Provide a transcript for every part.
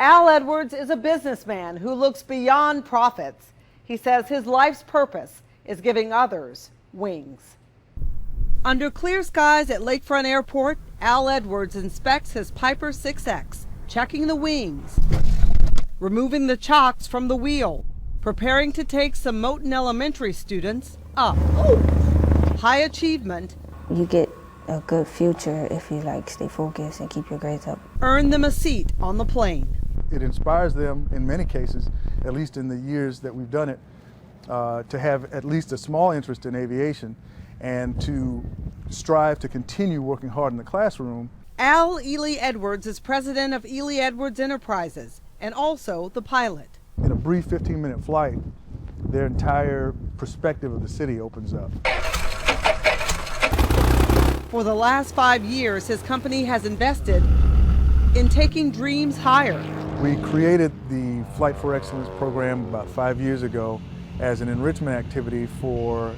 Al Edwards is a businessman who looks beyond profits. He says his life's purpose is giving others wings. Under clear skies at Lakefront Airport, Al Edwards inspects his Piper 6X, checking the wings, removing the chocks from the wheel, preparing to take some Moton Elementary students up. High achievement. You get a good future if you stay focused and keep your grades up. Earn them a seat on the plane. It inspires them in many cases, at least in the years that we've done it, to have at least a small interest in aviation and to strive to continue working hard in the classroom. Al Ely Edwards is president of Ely Edwards Enterprises and also the pilot. In a brief 15-minute flight, their entire perspective of the city opens up. For the last 5 years, his company has invested in taking dreams higher. We created the Flight for Excellence program about 5 years ago as an enrichment activity for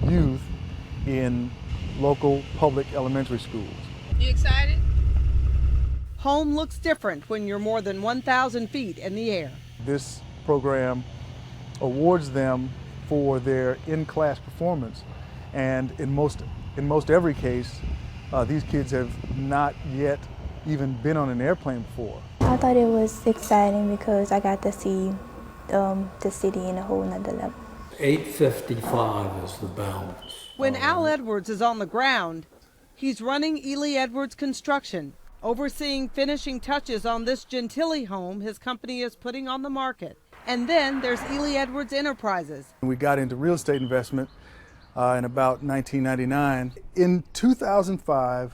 youth in local public elementary schools. You excited? Home looks different when you're more than 1,000 feet in the air. This program awards them for their in-class performance, and in most every case, these kids have not yet even been on an airplane before. I thought it was exciting because I got to see the city in a whole nother level. 8:55 is the balance. When Al Edwards is on the ground, he's running Ely Edwards Construction, overseeing finishing touches on this Gentilly home his company is putting on the market. And then there's Ely Edwards Enterprises. We got into real estate investment in about 1999. In 2005,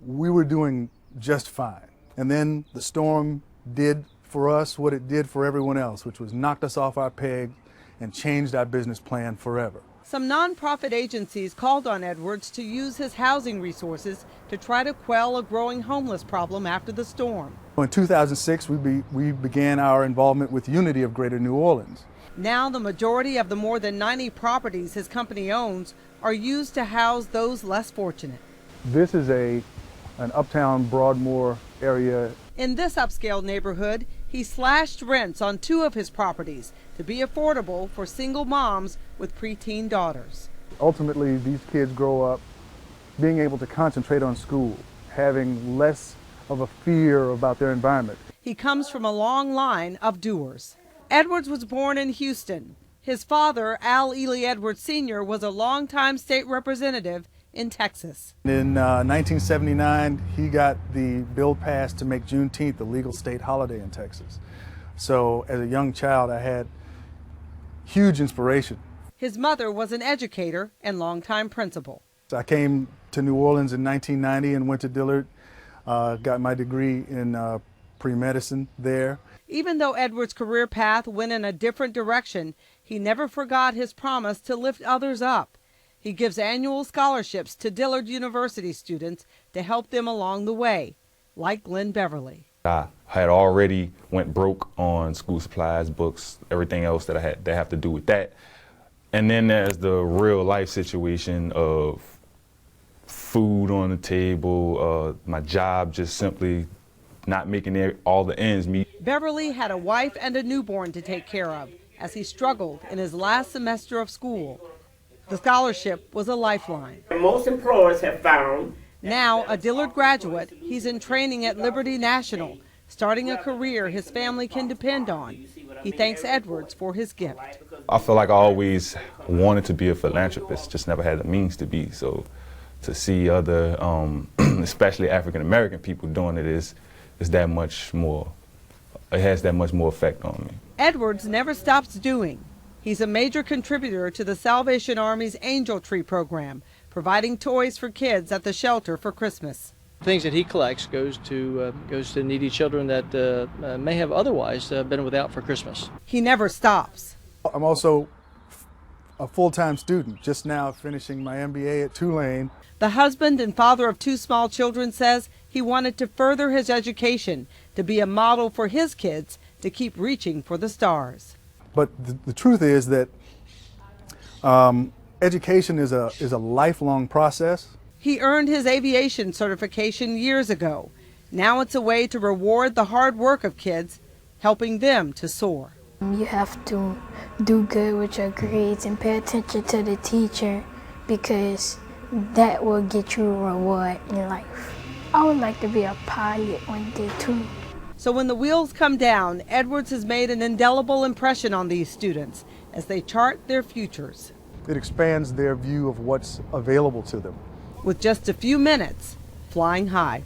we were doing just fine. And then the storm did for us what it did for everyone else, which was knocked us off our peg and changed our business plan forever. Some nonprofit agencies called on Edwards to use his housing resources to try to quell a growing homeless problem after the storm. In 2006, we began our involvement with Unity of Greater New Orleans. Now the majority of the more than 90 properties his company owns are used to house those less fortunate. This is an uptown Broadmoor area. In this upscale neighborhood, he slashed rents on 2 of his properties to be affordable for single moms with preteen daughters. Ultimately, these kids grow up being able to concentrate on school, having less of a fear about their environment. He comes from a long line of doers. Edwards was born in Houston. His father, Al Ely Edwards Sr., was a longtime state representative in Texas. In 1979, he got the bill passed to make Juneteenth a legal state holiday in Texas. So as a young child, I had huge inspiration. His mother was an educator and longtime principal. I came to New Orleans in 1990 and went to Dillard, got my degree in pre-medicine there. Even though Edwards' career path went in a different direction, he never forgot his promise to lift others up. He gives annual scholarships to Dillard University students to help them along the way, like Glenn Beverly. I had already went broke on school supplies, books, everything else that have to do with that. And then there's the real life situation of food on the table, my job just simply not making all the ends meet. Beverly had a wife and a newborn to take care of as he struggled in his last semester of school. The scholarship was a lifeline. Most employers have found. Now a Dillard graduate, he's in training at Liberty National, starting a career his family can depend on. He thanks Edwards for his gift. I feel like I always wanted to be a philanthropist, just never had the means to be. So to see other, especially African American people doing it is that much more, it has that much more effect on me. Edwards never stops doing. He's a major contributor to the Salvation Army's Angel Tree program, providing toys for kids at the shelter for Christmas. Things that he collects goes to needy children that may have otherwise been without for Christmas. He never stops. I'm also a full-time student, just now finishing my MBA at Tulane. The husband and father of 2 small children says he wanted to further his education to be a model for his kids to keep reaching for the stars. But the truth is that education is a lifelong process. He earned his aviation certification years ago. Now it's a way to reward the hard work of kids, helping them to soar. You have to do good with your grades and pay attention to the teacher, because that will get you a reward in life. I would like to be a pilot one day too. So when the wheels come down, Edwards has made an indelible impression on these students as they chart their futures. It expands their view of what's available to them. With just a few minutes, flying high.